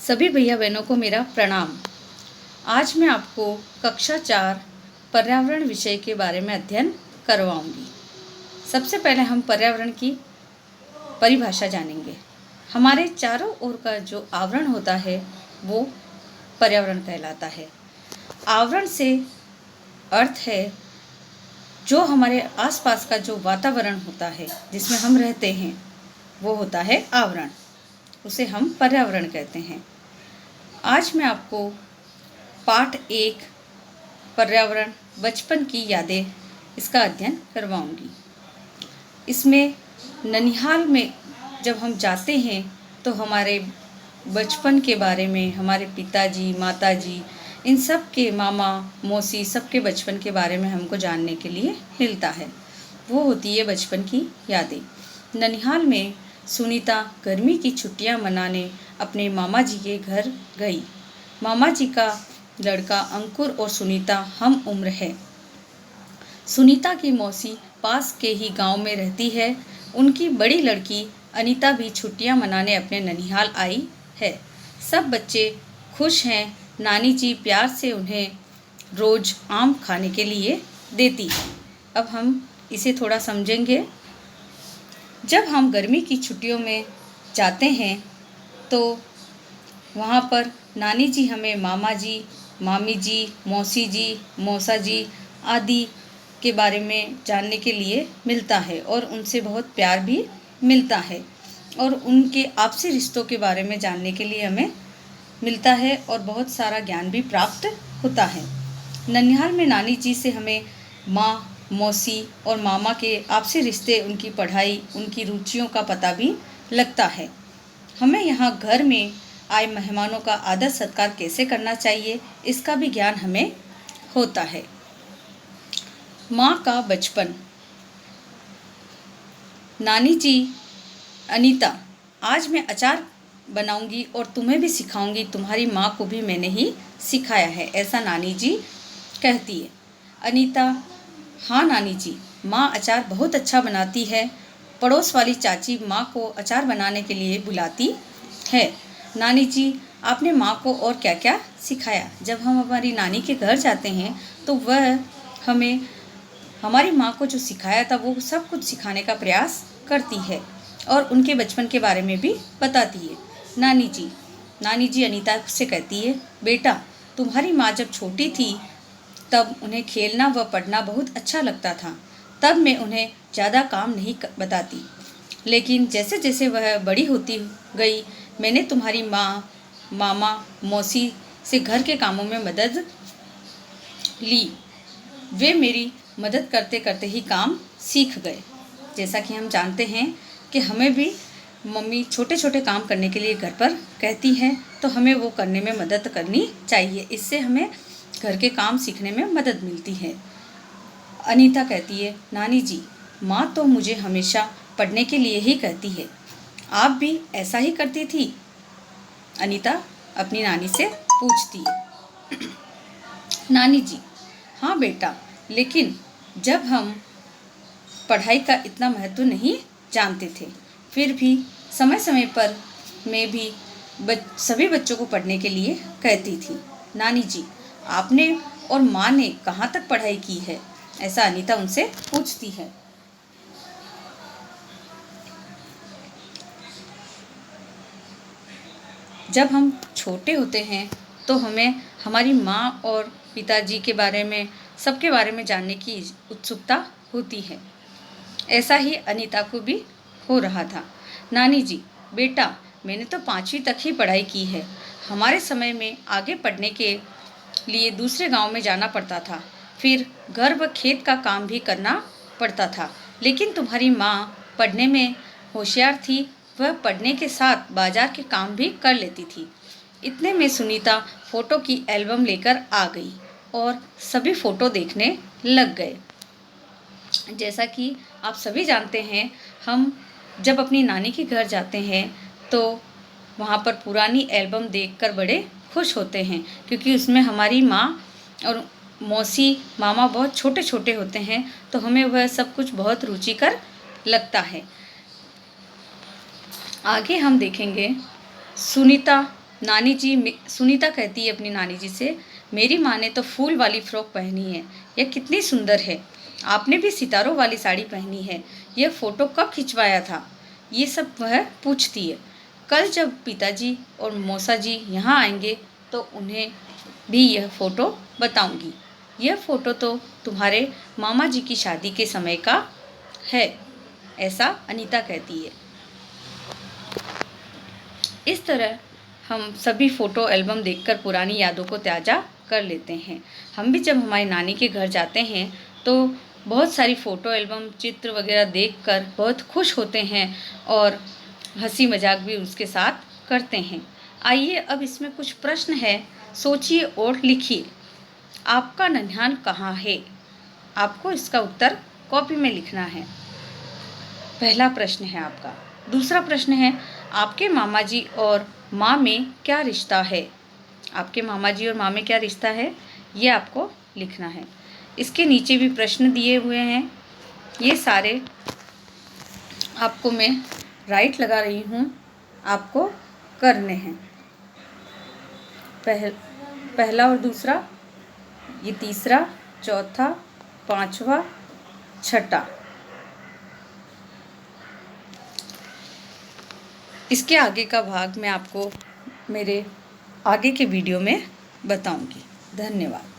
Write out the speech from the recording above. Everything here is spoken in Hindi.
सभी भैया बहनों को मेरा प्रणाम। आज मैं आपको कक्षा 4 पर्यावरण विषय के बारे में अध्ययन करवाऊंगी। सबसे पहले हम पर्यावरण की परिभाषा जानेंगे। हमारे चारों ओर का जो आवरण होता है वो पर्यावरण कहलाता है। आवरण से अर्थ है जो हमारे आसपास का जो वातावरण होता है जिसमें हम रहते हैं वो होता है आवरण, उसे हम पर्यावरण कहते हैं। आज मैं आपको पाठ 1 पर्यावरण बचपन की यादें इसका अध्ययन करवाऊंगी। इसमें ननिहाल में जब हम जाते हैं तो हमारे बचपन के बारे में, हमारे पिताजी, माताजी, इन सब के मामा मौसी सबके बचपन के बारे में हमको जानने के लिए मिलता है। वो होती है बचपन की यादें। ननिहाल में सुनीता गर्मी की छुट्टियां मनाने अपने मामा जी के घर गई। मामा जी का लड़का अंकुर और सुनीता हम उम्र है। सुनीता की मौसी पास के ही गांव में रहती है। उनकी बड़ी लड़की अनीता भी छुट्टियां मनाने अपने ननिहाल आई है। सब बच्चे खुश हैं। नानी जी प्यार से उन्हें रोज आम खाने के लिए देती है। अब हम इसे थोड़ा समझेंगे। जब हम गर्मी की छुट्टियों में जाते हैं तो वहाँ पर नानी जी हमें मामा जी, मामी जी, मौसी जी, मौसा जी आदि के बारे में जानने के लिए मिलता है और उनसे बहुत प्यार भी मिलता है और उनके आपसी रिश्तों के बारे में जानने के लिए हमें मिलता है और बहुत सारा ज्ञान भी प्राप्त होता है। ननिहाल में नानी जी से हमें माँ, मौसी और मामा के आपसी रिश्ते, उनकी पढ़ाई, उनकी रुचियों का पता भी लगता है। हमें यहाँ घर में आए मेहमानों का आदर सत्कार कैसे करना चाहिए इसका भी ज्ञान हमें होता है। माँ का बचपन। नानी जी, अनीता, आज मैं अचार बनाऊंगी और तुम्हें भी सिखाऊंगी, तुम्हारी माँ को भी मैंने ही सिखाया है, ऐसा नानी जी कहती है। अनीता, हाँ नानी जी, माँ अचार बहुत अच्छा बनाती है। पड़ोस वाली चाची माँ को अचार बनाने के लिए बुलाती है। नानी जी, आपने माँ को और क्या क्या सिखाया? जब हम हमारी नानी के घर जाते हैं तो वह हमें हमारी माँ को जो सिखाया था वो सब कुछ सिखाने का प्रयास करती है और उनके बचपन के बारे में भी बताती है। नानी जी अनीता से कहती है, बेटा तुम्हारी माँ जब छोटी थी तब उन्हें खेलना व पढ़ना बहुत अच्छा लगता था। तब मैं उन्हें ज़्यादा काम नहीं बताती, लेकिन जैसे जैसे वह बड़ी होती गई मैंने तुम्हारी माँ, मामा, मौसी से घर के कामों में मदद ली। वे मेरी मदद करते करते ही काम सीख गए। जैसा कि हम जानते हैं कि हमें भी मम्मी छोटे छोटे काम करने के लिए घर पर कहती है तो हमें वो करने में मदद करनी चाहिए। इससे हमें घर के काम सीखने में मदद मिलती है। अनीता कहती है, नानी जी, माँ तो मुझे हमेशा पढ़ने के लिए ही कहती है, आप भी ऐसा ही करती थी? अनीता अपनी नानी से पूछती है। नानी जी, हाँ बेटा, लेकिन जब हम पढ़ाई का इतना महत्व नहीं जानते थे, फिर भी समय समय पर मैं भी सभी बच्चों को पढ़ने के लिए कहती थी। नानी जी, आपने और माँ ने कहाँ तक पढ़ाई की है? ऐसा अनीता उनसे पूछती है। जब हम छोटे होते हैं तो हमें हमारी माँ और पिताजी के बारे में, सबके बारे में जानने की उत्सुकता होती है। ऐसा ही अनीता को भी हो रहा था। नानी जी, बेटा मैंने तो 5वीं तक ही पढ़ाई की है। हमारे समय में आगे पढ़ने के लिए दूसरे गांव में जाना पड़ता था, फिर घर व खेत का काम भी करना पड़ता था। लेकिन तुम्हारी माँ पढ़ने में होशियार थी, वह पढ़ने के साथ बाजार के काम भी कर लेती थी। इतने में सुनीता फ़ोटो की एल्बम लेकर आ गई और सभी फ़ोटो देखने लग गए। जैसा कि आप सभी जानते हैं, हम जब अपनी नानी के घर जाते हैं तो वहाँ पर पुरानी एल्बम देखकर बड़े खुश होते हैं, क्योंकि उसमें हमारी माँ और मौसी, मामा बहुत छोटे छोटे होते हैं तो हमें वह सब कुछ बहुत रुचिकर लगता है। आगे हम देखेंगे सुनीता नानी जी, सुनीता कहती है अपनी नानी जी से, मेरी माँ ने तो फूल वाली फ्रॉक पहनी है, यह कितनी सुंदर है। आपने भी सितारों वाली साड़ी पहनी है, यह फ़ोटो कब खिंचवाया था। ये सब वह पूछती है। कल जब पिताजी और मौसा जी यहाँ आएंगे तो उन्हें भी यह फ़ोटो बताऊंगी। यह फ़ोटो तो तुम्हारे मामा जी की शादी के समय का है, ऐसा अनीता कहती है। इस तरह हम सभी फ़ोटो एल्बम देखकर पुरानी यादों को ताज़ा कर लेते हैं। हम भी जब हमारी नानी के घर जाते हैं तो बहुत सारी फ़ोटो एल्बम, चित्र वगैरह देखकर बहुत खुश होते हैं और हंसी मजाक भी उसके साथ करते हैं। आइए अब इसमें कुछ प्रश्न है, सोचिए और लिखिए। आपका ननिहाल कहाँ है? आपको इसका उत्तर कॉपी में लिखना है। पहला प्रश्न है आपका। दूसरा प्रश्न है, आपके मामा जी और माँ में क्या रिश्ता है? आपके मामा जी और माँ में क्या रिश्ता है, ये आपको लिखना है। इसके नीचे भी प्रश्न दिए हुए हैं, ये सारे आपको मैं राइट लगा रही हूँ, आपको करने हैं। पहला और दूसरा, ये तीसरा, चौथा, पांचवा, छठा। इसके आगे का भाग मैं आपको मेरे आगे के वीडियो में बताऊंगी। धन्यवाद।